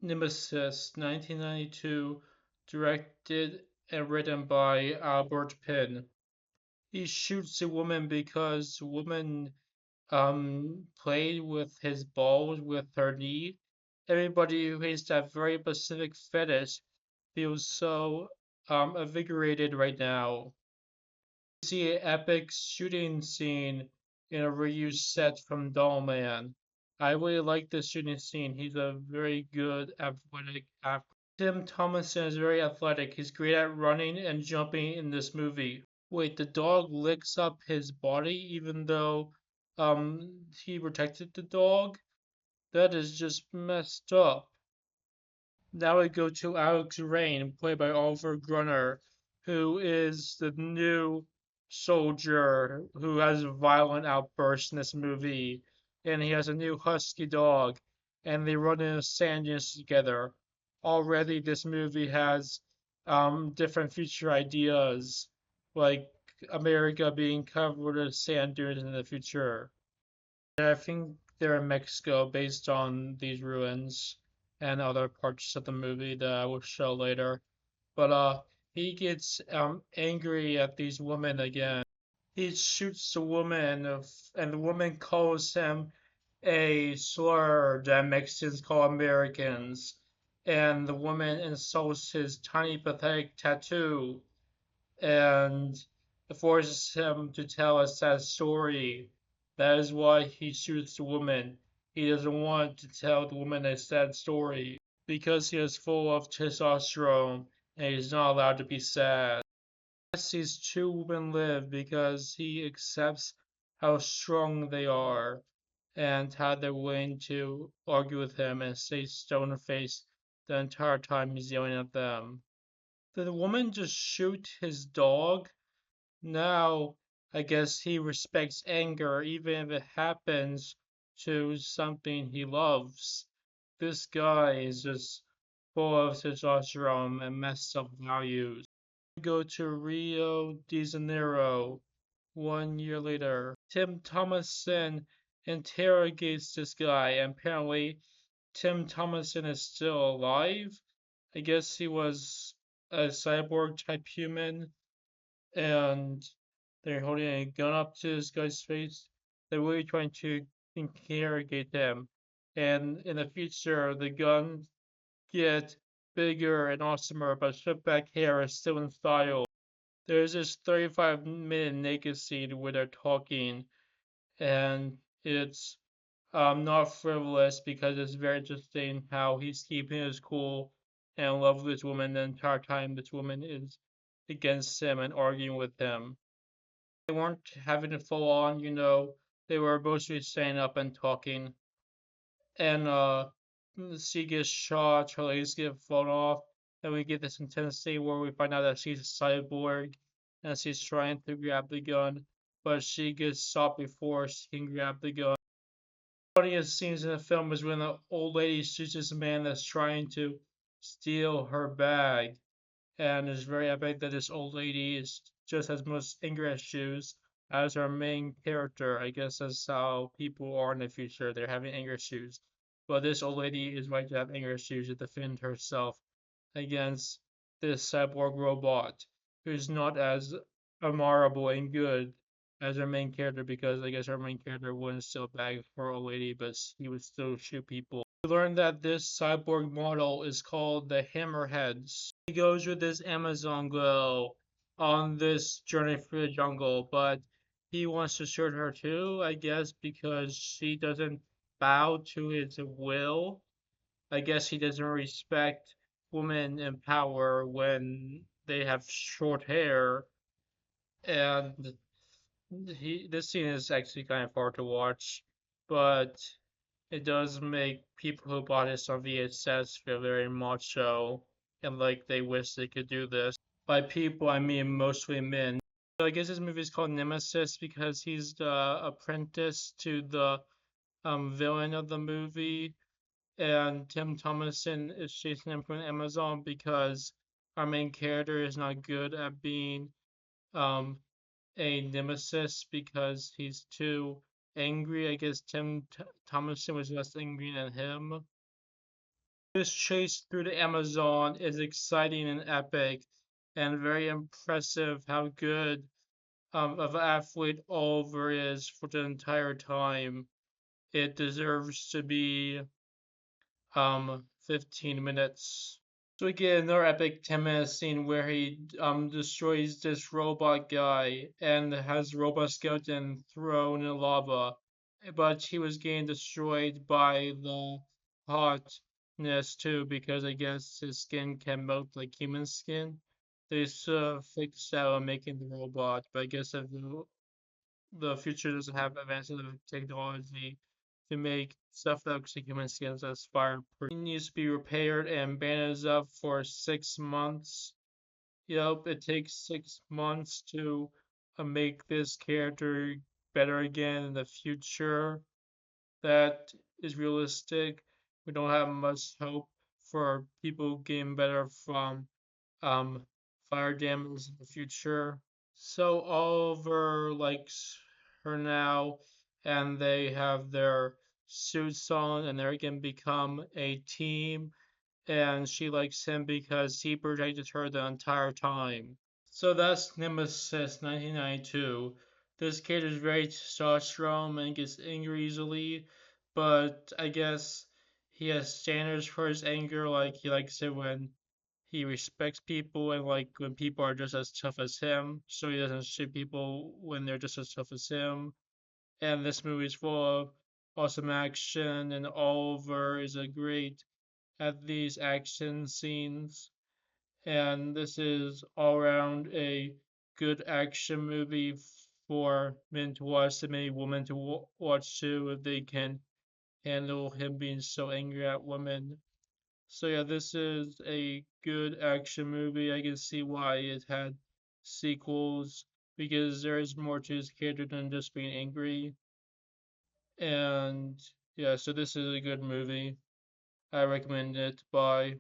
Nemesis, 1992, directed and written by Albert Pin. He shoots a woman because woman played with his balls with her knee. Everybody who has that very specific fetish feels so invigorated right now. You see an epic shooting scene in a reused set from Doll Man. I really like this shooting scene. He's a very good athletic actor. Tim Thomason is very athletic. He's great at running and jumping in this movie. Wait, the dog licks up his body even though he protected the dog? That is just messed up. Now we go to Alex Rain, played by Oliver Grunner, who is the new soldier who has a violent outburst in this movie. And he has a new husky dog, and they run in the sand dunes together. Already, this movie has different future ideas, like America being covered with sand dunes in the future. I think they're in Mexico based on these ruins and other parts of the movie that I will show later. But he gets angry at these women again. He shoots the woman and the woman calls him a slur that Mexicans call Americans. And the woman insults his tiny pathetic tattoo and forces him to tell a sad story. That is why he shoots the woman. He doesn't want to tell the woman a sad story because he is full of testosterone and he's not allowed to be sad. He lets these two women live because he accepts how strong they are and how they're willing to argue with him and stay stone faced the entire time he's yelling at them. Did the woman just shoot his dog? Now, I guess he respects anger even if it happens to something he loves. This guy is just full of testosterone and messed up values. We go to Rio de Janeiro 1 year later. Tim Thomason interrogates this guy, and apparently Tim Thomason is still alive. I guess he was a cyborg type human and they're holding a gun up to this guy's face. They're really trying to interrogate him. And in the future, the guns get bigger and awesomer, but stripped back hair is still in style. There's this 35-minute naked scene where they're talking, and it's not frivolous because it's very interesting how he's keeping his cool and in love with this woman the entire time this woman is against him and arguing with him. They weren't having it full on, they were mostly staying up and talking. And she gets shot, her legs get flown off, and we get this intensity where we find out that she's a cyborg and she's trying to grab the gun, but she gets stopped before she can grab the gun. Funniest scenes in the film is when the old lady shoots this man that's trying to steal her bag. And it's very epic that this old lady is just as much anger issues as our main character. I guess that's how people are in the future. They're having anger issues. But this old lady is right to have anger issues to defend herself against this cyborg robot who's not as admirable and good as our main character because I guess our main character wouldn't steal a bag for old lady, but he would still shoot people. We learned that this cyborg model is called the Hammerheads. He goes with this Amazon girl on this journey through the jungle, but he wants to shoot her too, I guess, because she doesn't bow to his will. I guess he doesn't respect women in power when they have short hair, and this scene is actually kind of hard to watch, but it does make people who bought this on VHS feel very macho and like they wish they could do this. By people, I mean mostly men. So I guess this movie is called Nemesis because he's the apprentice to the villain of the movie, and Tim Thomason is chasing him from Amazon because our main character is not good at being um, a nemesis because he's too angry. I guess Thomason was less angry than him. This chase through the Amazon is exciting and epic, and very impressive how good of an athlete Oliver is for the entire time. It deserves to be 15 minutes. So we get another epic 10-minute scene where he destroys this robot guy and has robot skeleton thrown in lava, but he was getting destroyed by the hotness too because I guess his skin can melt like human skin. They sort of fixed that on making the robot, but I guess if the future doesn't have advances of technology to make stuff that looks like human skins as fireproof. It needs to be repaired and bandaged up for 6 months. Yep, it takes 6 months to make this character better again in the future. That is realistic. We don't have much hope for people getting better from um, fire damage in the future. So Oliver likes her now, and they have their suits on, and they're gonna become a team. And she likes him because he protected her the entire time. So that's Nemesis 1992. This character is very testosterone and gets angry easily, but I guess he has standards for his anger. Like he likes it when he respects people and like when people are just as tough as him, so he doesn't shoot people when they're just as tough as him. And this movie is full of awesome action, and Oliver is a great at these action scenes. And this is all around a good action movie for men to watch and maybe women to watch too if they can handle him being so angry at women. So yeah, this is a good action movie. I can see why it had sequels because there is more to his character than just being angry. And yeah, so this is a good movie. I recommend it. Bye.